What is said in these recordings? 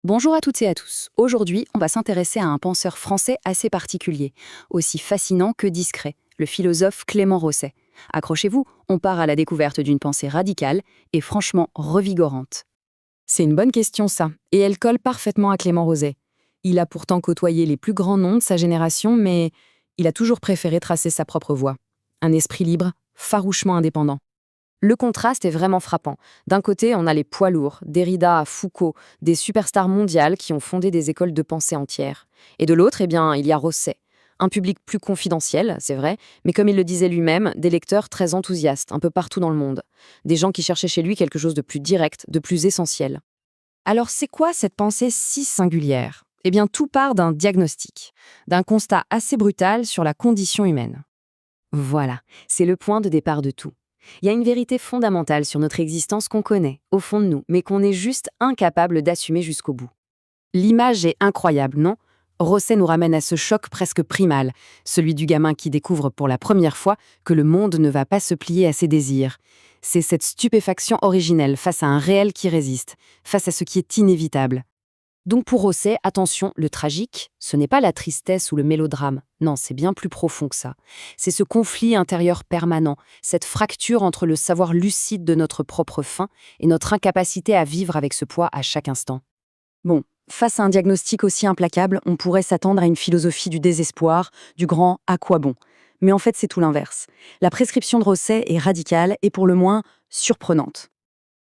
Bonjour à toutes et à tous. Aujourd'hui, on va s'intéresser à un penseur français assez particulier, aussi fascinant que discret, le philosophe Clément Rosset. Accrochez-vous, on part à la découverte d'une pensée radicale et franchement revigorante. C'est une bonne question, ça, et elle colle parfaitement à Clément Rosset. Il a pourtant côtoyé les plus grands noms de sa génération, mais il a toujours préféré tracer sa propre voie. Un esprit libre, farouchement indépendant. Le contraste est vraiment frappant. D'un côté, on a les poids lourds, Derrida, Foucault, des superstars mondiales qui ont fondé des écoles de pensée entières. Et de l'autre, il y a Rosset. Un public plus confidentiel, c'est vrai, mais comme il le disait lui-même, des lecteurs très enthousiastes, un peu partout dans le monde. Des gens qui cherchaient chez lui quelque chose de plus direct, de plus essentiel. Alors c'est quoi cette pensée si singulière? Eh bien, tout part d'un diagnostic, d'un constat assez brutal sur la condition humaine. Voilà, c'est le point de départ de tout. Il y a une vérité fondamentale sur notre existence qu'on connaît, au fond de nous, mais qu'on est juste incapable d'assumer jusqu'au bout. L'image est incroyable, non? Rosset nous ramène à ce choc presque primal, celui du gamin qui découvre pour la première fois que le monde ne va pas se plier à ses désirs. C'est cette stupéfaction originelle face à un réel qui résiste, face à ce qui est inévitable. Donc pour Rosset, attention, le tragique, ce n'est pas la tristesse ou le mélodrame. Non, c'est bien plus profond que ça. C'est ce conflit intérieur permanent, cette fracture entre le savoir lucide de notre propre fin et notre incapacité à vivre avec ce poids à chaque instant. Bon, face à un diagnostic aussi implacable, on pourrait s'attendre à une philosophie du désespoir, du grand « à quoi bon ?» Mais en fait, c'est tout l'inverse. La prescription de Rosset est radicale et pour le moins surprenante.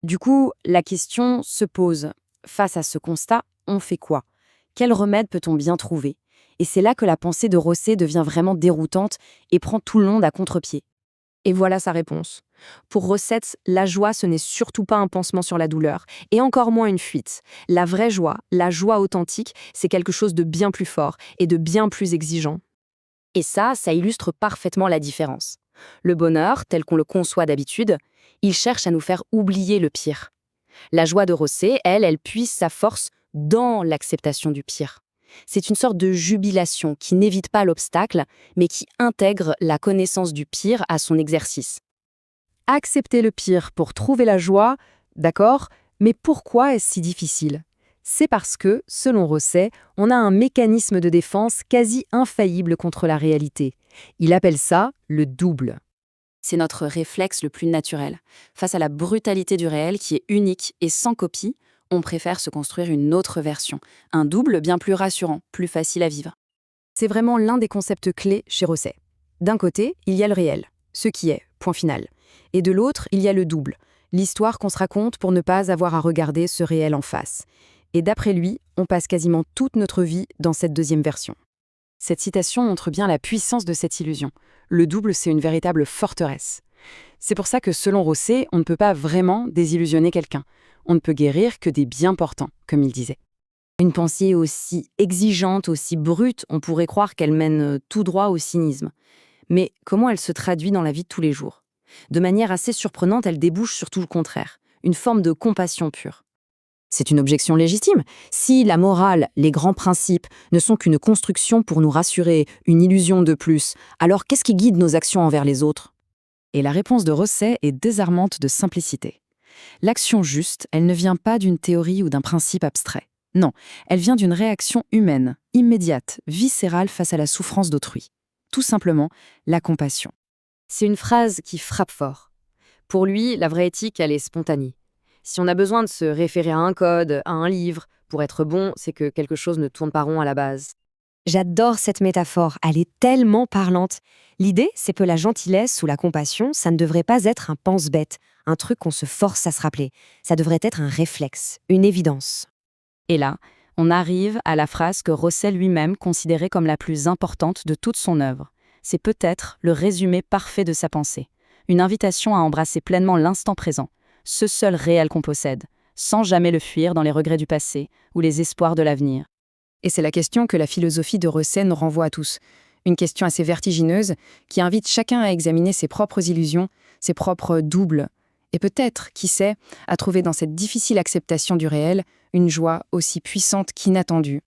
Du coup, la question se pose. Face à ce constat, on fait quoi? Quel remède peut-on bien trouver? Et c'est là que la pensée de Rosset devient vraiment déroutante et prend tout le monde à contre-pied. Et voilà sa réponse. Pour Rosset, la joie, ce n'est surtout pas un pansement sur la douleur, et encore moins une fuite. La vraie joie, la joie authentique, c'est quelque chose de bien plus fort et de bien plus exigeant. Et ça illustre parfaitement la différence. Le bonheur, tel qu'on le conçoit d'habitude, il cherche à nous faire oublier le pire. La joie de Rosset, elle puise sa force dans l'acceptation du pire. C'est une sorte de jubilation qui n'évite pas l'obstacle, mais qui intègre la connaissance du pire à son exercice. Accepter le pire pour trouver la joie, d'accord, mais pourquoi est-ce si difficile? C'est parce que, selon Rosset, on a un mécanisme de défense quasi infaillible contre la réalité. Il appelle ça le double. C'est notre réflexe le plus naturel. Face à la brutalité du réel qui est unique et sans copie, on préfère se construire une autre version, un double bien plus rassurant, plus facile à vivre. C'est vraiment l'un des concepts clés chez Rosset. D'un côté, il y a le réel, ce qui est, point final. Et de l'autre, il y a le double, l'histoire qu'on se raconte pour ne pas avoir à regarder ce réel en face. Et d'après lui, on passe quasiment toute notre vie dans cette deuxième version. Cette citation montre bien la puissance de cette illusion. Le double, c'est une véritable forteresse. C'est pour ça que, selon Rosset, on ne peut pas vraiment désillusionner quelqu'un. On ne peut guérir que des biens portants, comme il disait. Une pensée aussi exigeante, aussi brute, on pourrait croire qu'elle mène tout droit au cynisme. Mais comment elle se traduit dans la vie de tous les jours? De manière assez surprenante, elle débouche sur tout le contraire, une forme de compassion pure. C'est une objection légitime. Si la morale, les grands principes, ne sont qu'une construction pour nous rassurer, une illusion de plus, alors qu'est-ce qui guide nos actions envers les autres? Et la réponse de Rosset est désarmante de simplicité. L'action juste, elle ne vient pas d'une théorie ou d'un principe abstrait. Non, elle vient d'une réaction humaine, immédiate, viscérale face à la souffrance d'autrui. Tout simplement, la compassion. C'est une phrase qui frappe fort. Pour lui, la vraie éthique, elle est spontanée. Si on a besoin de se référer à un code, à un livre, pour être bon, c'est que quelque chose ne tourne pas rond à la base. J'adore cette métaphore, elle est tellement parlante. L'idée, c'est que la gentillesse ou la compassion, ça ne devrait pas être un pense-bête, un truc qu'on se force à se rappeler. Ça devrait être un réflexe, une évidence. Et là, on arrive à la phrase que Rosset lui-même considérait comme la plus importante de toute son œuvre. C'est peut-être le résumé parfait de sa pensée. Une invitation à embrasser pleinement l'instant présent, ce seul réel qu'on possède, sans jamais le fuir dans les regrets du passé ou les espoirs de l'avenir. Et c'est la question que la philosophie de Rosset nous renvoie à tous. Une question assez vertigineuse qui invite chacun à examiner ses propres illusions, ses propres doubles, et peut-être, qui sait, à trouver dans cette difficile acceptation du réel une joie aussi puissante qu'inattendue,